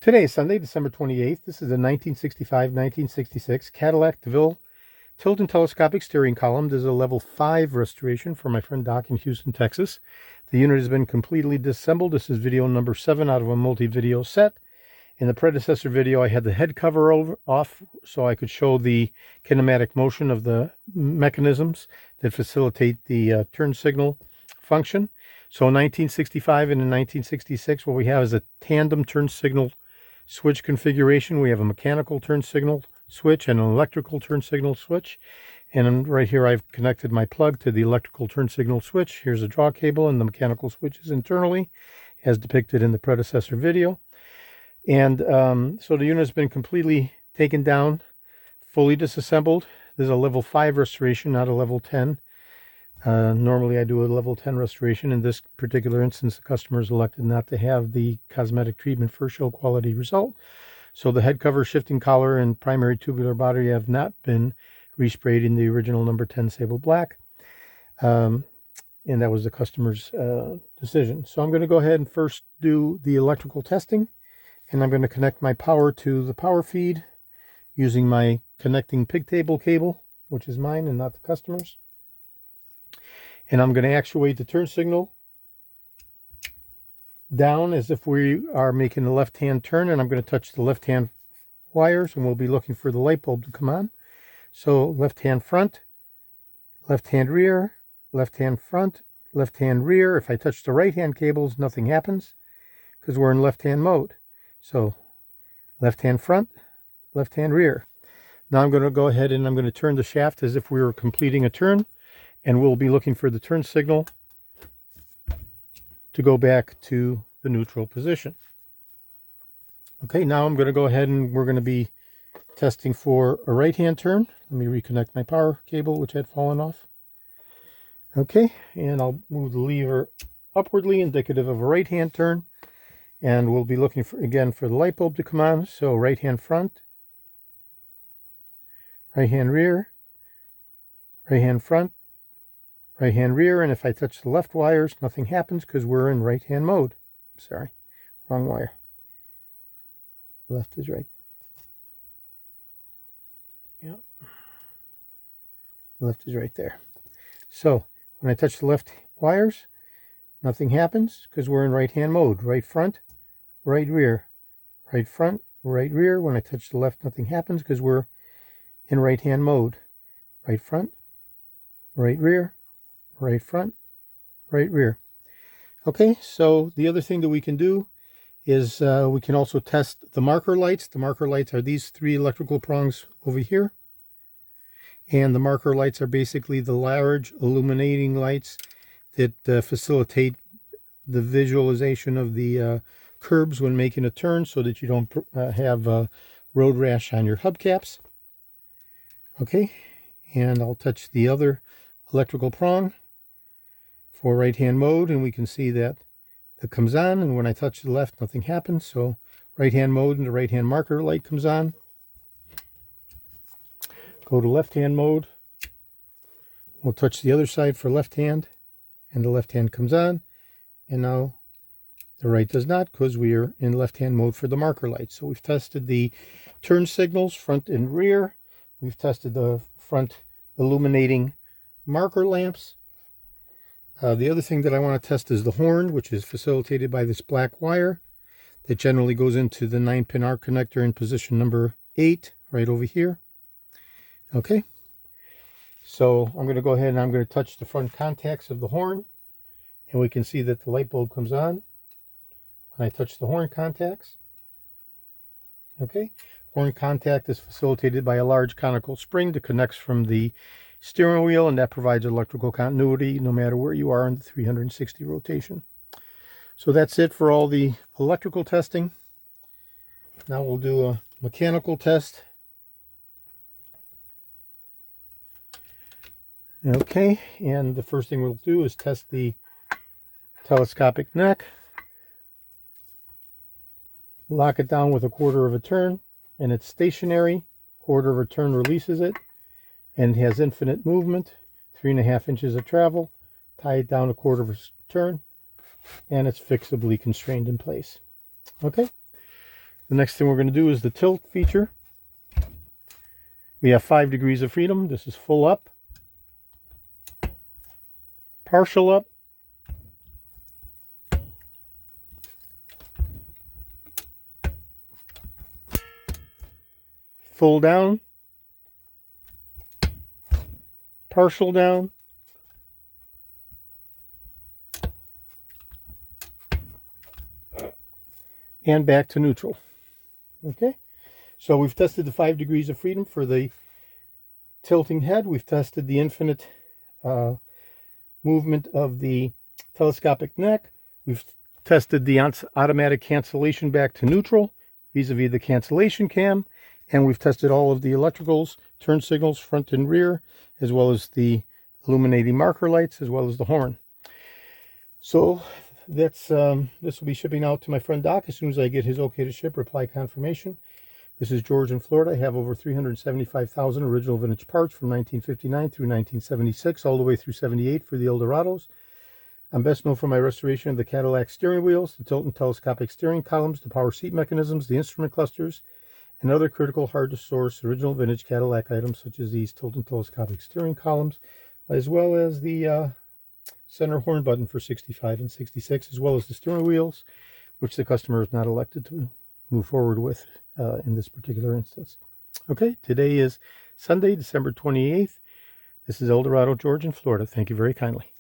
Today is Sunday, December 28th. This is a 1965-1966 Cadillac DeVille tilt and telescopic steering column. This is a level 5 restoration for my friend Doc in Houston, Texas. The unit has been completely disassembled. This is video number 7 out of a multi-video set. In the predecessor video, I had the head cover off so I could show the kinematic motion of the mechanisms that facilitate the turn signal function. So in 1965 and in 1966, what we have is a tandem turn signal switch configuration. We have a mechanical turn signal switch and an electrical turn signal switch. And right here I've connected my plug to the electrical turn signal switch. Here's a draw cable, and the mechanical switch is internally, as depicted in the predecessor video. And so the unit has been completely taken down, fully disassembled. This is a level 5 restoration, not a level 10. Normally I do a level 10 restoration. In this particular instance, the customer has elected not to have the cosmetic treatment for show quality result. So the head cover, shifting collar, and primary tubular body have not been resprayed in the original number 10 sable black. And that was the customer's decision. So I'm going to go ahead and first do the electrical testing. And I'm going to connect my power to the power feed using my connecting pigtail cable, which is mine and not the customer's. And I'm going to actuate the turn signal down as if we are making a left-hand turn, and I'm going to touch the left-hand wires, and we'll be looking for the light bulb to come on. So left-hand front, left-hand rear, left-hand front, left-hand rear. If I touch the right-hand cables, nothing happens because we're in left-hand mode. So left-hand front, left-hand rear. Now I'm going to go ahead and I'm going to turn the shaft as if we were completing a turn. And we'll be looking for the turn signal to go back to the neutral position. Okay, now I'm going to go ahead and we're going to be testing for a right-hand turn. Let me reconnect my power cable, which had fallen off. Okay, and I'll move the lever upwardly, indicative of a right-hand turn. And we'll be looking for, again, for the light bulb to come on. So right-hand front, right-hand rear, right-hand front, right-hand rear, and if I touch the left wires, nothing happens because we're in right-hand mode. Sorry, wrong wire. Left is right. Yep. Left is right there. So when I touch the left wires, nothing happens because we're in right-hand mode. Right front, right rear. Right front, right rear. When I touch the left, nothing happens because we're in right-hand mode. Right front, right rear. Right front, right rear. Okay, so the other thing that we can do is we can also test the marker lights. The marker lights are these 3 electrical prongs over here. And the marker lights are basically the large illuminating lights that facilitate the visualization of the curbs when making a turn so that you don't have road rash on your hubcaps. Okay, and I'll touch the other electrical prong for right-hand mode, and we can see that that comes on, and when I touch the left, nothing happens. So right-hand mode and the right-hand marker light comes on. Go to left-hand mode. We'll touch the other side for left-hand, and the left-hand comes on, and now the right does not because we are in left-hand mode for the marker light. So we've tested the turn signals, front and rear. We've tested the front illuminating marker lamps. The other thing that I want to test is the horn, which is facilitated by this black wire that generally goes into the 9-pin arc connector in position number 8, right over here. Okay, so I'm going to go ahead and I'm going to touch the front contacts of the horn, and we can see that the light bulb comes on when I touch the horn contacts. Okay, horn contact is facilitated by a large conical spring that connects from the steering wheel, and that provides electrical continuity no matter where you are in the 360 rotation. So that's it for all the electrical testing. Now we'll do a mechanical test. Okay, and the first thing we'll do is test the telescopic neck. Lock it down with 1/4 of a turn, and it's stationary. 1/4 of a turn releases it. And has infinite movement, 3.5 inches of travel. Tie it down 1/4 of a turn, and it's fixably constrained in place. Okay, The next thing we're going to do is the tilt feature. We have 5 degrees of freedom. This is full up, partial up, full down, partial down, and back to neutral. Okay, so we've tested the 5 degrees of freedom for the tilting head. We've tested the infinite movement of the telescopic neck. We've tested the automatic cancellation back to neutral vis-a-vis the cancellation cam. And we've tested all of the electricals, turn signals, front and rear, as well as the illuminating marker lights, as well as the horn. So that's this will be shipping out to my friend Doc as soon as I get his okay to ship, reply confirmation. This is George in Florida. I have over 375,000 original vintage parts from 1959 through 1976, all the way through 78 for the Eldorados. I'm best known for my restoration of the Cadillac steering wheels, the tilt and telescopic steering columns, the power seat mechanisms, the instrument clusters, and other critical hard-to-source original vintage Cadillac items such as these tilt and telescopic steering columns, as well as the center horn button for 65 and 66, as well as the steering wheels, which the customer is not elected to move forward with in this particular instance. Okay, today is Sunday, December 28th. This is Eldorado George in Florida. Thank you very kindly.